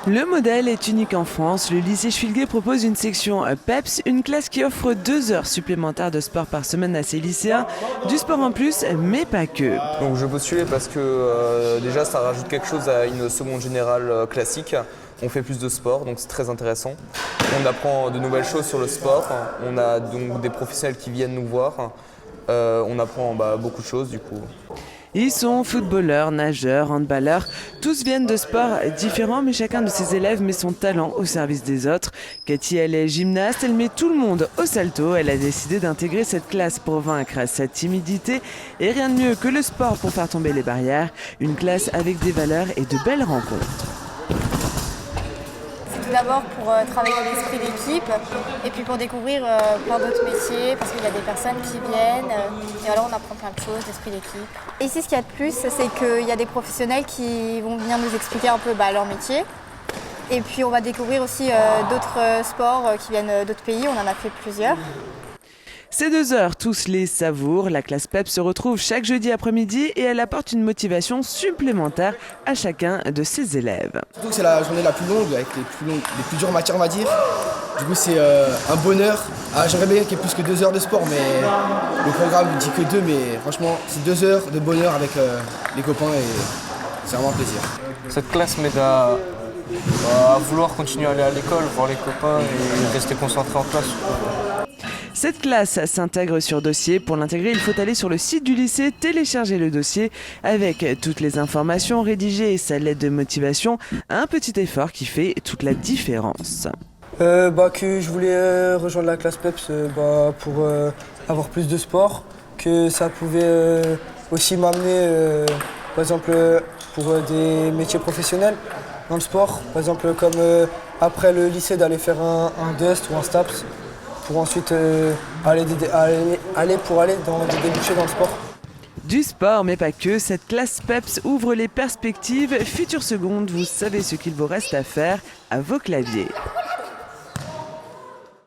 Le modèle est unique en France. Le lycée Schwilger propose une section PEPS, une classe qui offre 2 heures supplémentaires de sport par semaine à ses lycéens. Du sport en plus, mais pas que. Donc je postulais parce que déjà ça rajoute quelque chose à une seconde générale classique. On fait plus de sport, donc c'est très intéressant. On apprend de nouvelles choses sur le sport. On a donc des professionnels qui viennent nous voir. On apprend beaucoup de choses du coup. Ils sont footballeurs, nageurs, handballeurs. Tous viennent de sports différents, mais chacun de ces élèves met son talent au service des autres. Cathy, elle est gymnaste, elle met tout le monde au salto. Elle a décidé d'intégrer cette classe pour vaincre sa timidité. Et rien de mieux que le sport pour faire tomber les barrières. Une classe avec des valeurs et de belles rencontres. Tout d'abord pour travailler l'esprit d'équipe et puis pour découvrir plein d'autres métiers parce qu'il y a des personnes qui viennent et alors on apprend plein de choses, l'esprit d'équipe. Et ici ce qu'il y a de plus c'est qu'il y a des professionnels qui vont venir nous expliquer un peu leur métier et puis on va découvrir aussi d'autres sports qui viennent d'autres pays, on en a fait plusieurs. Ces 2 heures, tous les savourent. La classe PEP se retrouve chaque jeudi après-midi et elle apporte une motivation supplémentaire à chacun de ses élèves. Surtout que c'est la journée la plus longue, avec les plus dures matières, on va dire. Du coup, c'est un bonheur. J'aimerais bien qu'il y ait plus que 2 heures de sport, mais le programme ne dit que 2. Mais franchement, c'est 2 heures de bonheur avec les copains et c'est vraiment un plaisir. Cette classe m'aide à vouloir continuer à aller à l'école, voir les copains et rester concentré en classe. Cette classe s'intègre sur dossier. Pour l'intégrer, il faut aller sur le site du lycée, télécharger le dossier avec toutes les informations, rédiger et sa lettre de motivation. Un petit effort qui fait toute la différence. Que je voulais rejoindre la classe PEPS pour avoir plus de sport, que ça pouvait aussi m'amener, par exemple, pour des métiers professionnels dans le sport, par exemple comme après le lycée d'aller faire un DEST ou un STAPS, pour ensuite aller dans des débouchés dans le sport. Du sport, mais pas que. Cette classe PEPS ouvre les perspectives. Future seconde, vous savez ce qu'il vous reste à faire à vos claviers.